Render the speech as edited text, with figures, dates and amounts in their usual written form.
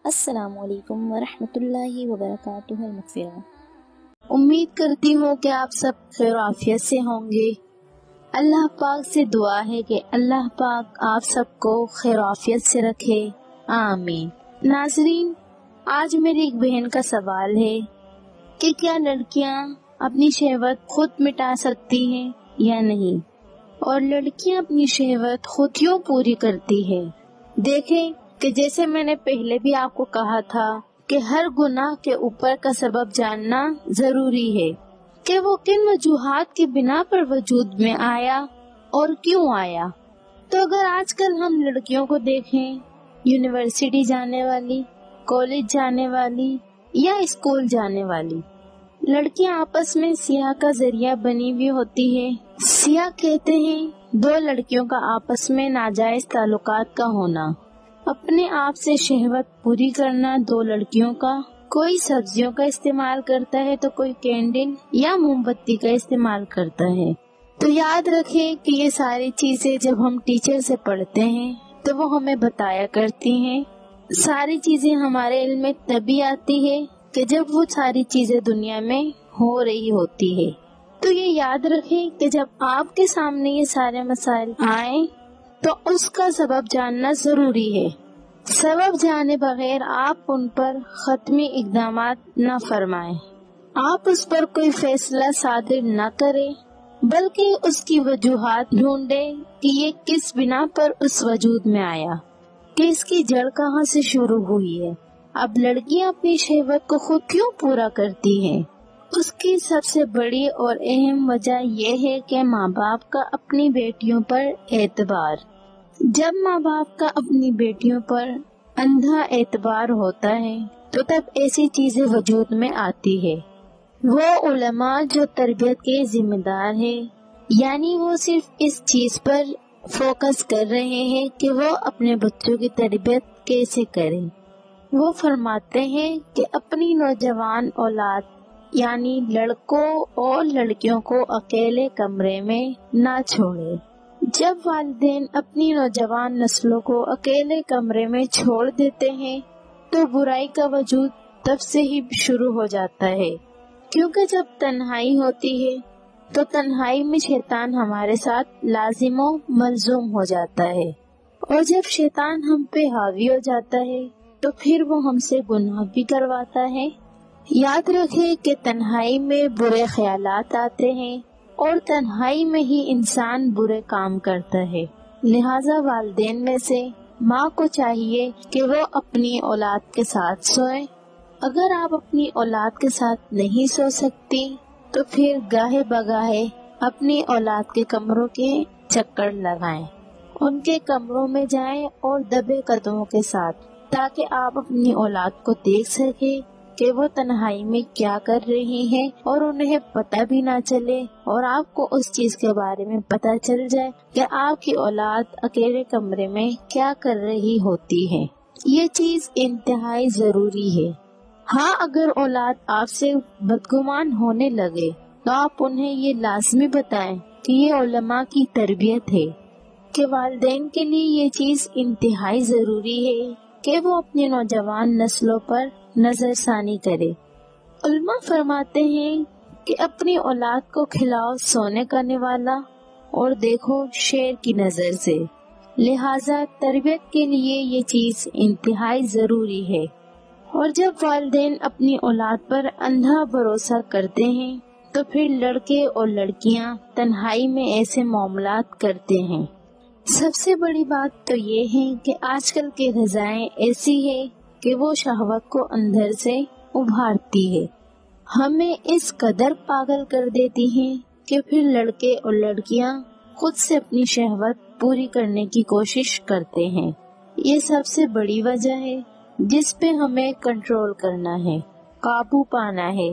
السلام علیکم ورحمۃ اللہ وبرکاتہ المغفرہ۔ امید کرتی ہوں کہ آپ سب خیر و عافیت سے ہوں گے۔ اللہ پاک سے دعا ہے کہ اللہ پاک آپ سب کو خیر و عافیت سے رکھے، آمین۔ ناظرین، آج میری ایک بہن کا سوال ہے کہ کیا لڑکیاں اپنی شہوت خود مٹا سکتی ہیں یا نہیں، اور لڑکیاں اپنی شہوت خود کیوں پوری کرتی ہیں؟ دیکھیں کہ جیسے میں نے پہلے بھی آپ کو کہا تھا کہ ہر گناہ کے اوپر کا سبب جاننا ضروری ہے کہ وہ کن وجوہات کی بنا پر وجود میں آیا اور کیوں آیا۔ تو اگر آج کل ہم لڑکیوں کو دیکھیں، یونیورسٹی جانے والی، کالج جانے والی یا اسکول جانے والی لڑکیاں آپس میں سیاہ کا ذریعہ بنی ہوئی ہوتی ہے۔ سیاہ کہتے ہیں دو لڑکیوں کا آپس میں ناجائز تعلقات کا ہونا، اپنے آپ سے شہوت پوری کرنا دو لڑکیوں کا۔ کوئی سبزیوں کا استعمال کرتا ہے تو کوئی کینڈل یا موم بتی کا استعمال کرتا ہے۔ تو یاد رکھیں کہ یہ ساری چیزیں جب ہم ٹیچر سے پڑھتے ہیں تو وہ ہمیں بتایا کرتی ہیں۔ ساری چیزیں ہمارے علم میں تبھی آتی ہے کہ جب وہ ساری چیزیں دنیا میں ہو رہی ہوتی ہے۔ تو یہ یاد رکھیں کہ جب آپ کے سامنے یہ سارے مسائل آئیں تو اس کا سبب جاننا ضروری ہے۔ سبب جانے بغیر آپ ان پر حتمی اقدامات نہ فرمائیں، آپ اس پر کوئی فیصلہ صادر نہ کریں، بلکہ اس کی وجوہات ڈھونڈیں کہ یہ کس بنا پر اس وجود میں آیا، کہ اس کی جڑ کہاں سے شروع ہوئی ہے۔ اب لڑکیاں اپنی شہوت کو خود کیوں پورا کرتی ہیں؟ اس کی سب سے بڑی اور اہم وجہ یہ ہے کہ ماں باپ کا اپنی بیٹیوں پر اعتبار۔ جب ماں باپ کا اپنی بیٹیوں پر اندھا اعتبار ہوتا ہے تو تب ایسی چیزیں وجود میں آتی ہے۔ وہ علماء جو تربیت کے ذمہ دار ہیں، یعنی وہ صرف اس چیز پر فوکس کر رہے ہیں کہ وہ اپنے بچوں کی تربیت کیسے کریں۔ وہ فرماتے ہیں کہ اپنی نوجوان اولاد یعنی لڑکوں اور لڑکیوں کو اکیلے کمرے میں نہ چھوڑے۔ جب والدین اپنی نوجوان نسلوں کو اکیلے کمرے میں چھوڑ دیتے ہیں تو برائی کا وجود تب سے ہی شروع ہو جاتا ہے، کیونکہ جب تنہائی ہوتی ہے تو تنہائی میں شیطان ہمارے ساتھ لازم و ملزوم ہو جاتا ہے، اور جب شیطان ہم پہ حاوی ہو جاتا ہے تو پھر وہ ہم سے گناہ بھی کرواتا ہے۔ یاد رکھیں کہ تنہائی میں برے خیالات آتے ہیں اور تنہائی میں ہی انسان برے کام کرتا ہے۔ لہٰذا والدین میں سے ماں کو چاہیے کہ وہ اپنی اولاد کے ساتھ سوئیں۔ اگر آپ اپنی اولاد کے ساتھ نہیں سو سکتی تو پھر گاہے بگاہے اپنی اولاد کے کمروں کے چکر لگائیں، ان کے کمروں میں جائیں اور دبے قدموں کے ساتھ، تاکہ آپ اپنی اولاد کو دیکھ سکیں کہ وہ تنہائی میں کیا کر رہی ہیں اور انہیں پتہ بھی نہ چلے، اور آپ کو اس چیز کے بارے میں پتہ چل جائے کہ آپ کی اولاد اکیلے کمرے میں کیا کر رہی ہوتی ہے۔ یہ چیز انتہائی ضروری ہے۔ ہاں، اگر اولاد آپ سے بدگمان ہونے لگے تو آپ انہیں یہ لازمی بتائیں کہ یہ علماء کی تربیت ہے، کہ والدین کے لیے یہ چیز انتہائی ضروری ہے کہ وہ اپنی نوجوان نسلوں پر نظر ثانی کرے۔ علماء فرماتے ہیں کہ اپنی اولاد کو کھلاؤ سونے کا نوالا اور دیکھو شیر کی نظر سے، لہٰذا تربیت کے لیے یہ چیز انتہائی ضروری ہے۔ اور جب والدین اپنی اولاد پر اندھا بھروسہ کرتے ہیں تو پھر لڑکے اور لڑکیاں تنہائی میں ایسے معاملات کرتے ہیں۔ سب سے بڑی بات تو یہ ہے کہ آج کل کی غذائیں ایسی ہے کہ وہ شہوت کو اندر سے ابھارتی ہے، ہمیں اس قدر پاگل کر دیتی ہیں کہ پھر لڑکے اور لڑکیاں خود سے اپنی شہوت پوری کرنے کی کوشش کرتے ہیں۔ یہ سب سے بڑی وجہ ہے جس پہ ہمیں کنٹرول کرنا ہے، قابو پانا ہے۔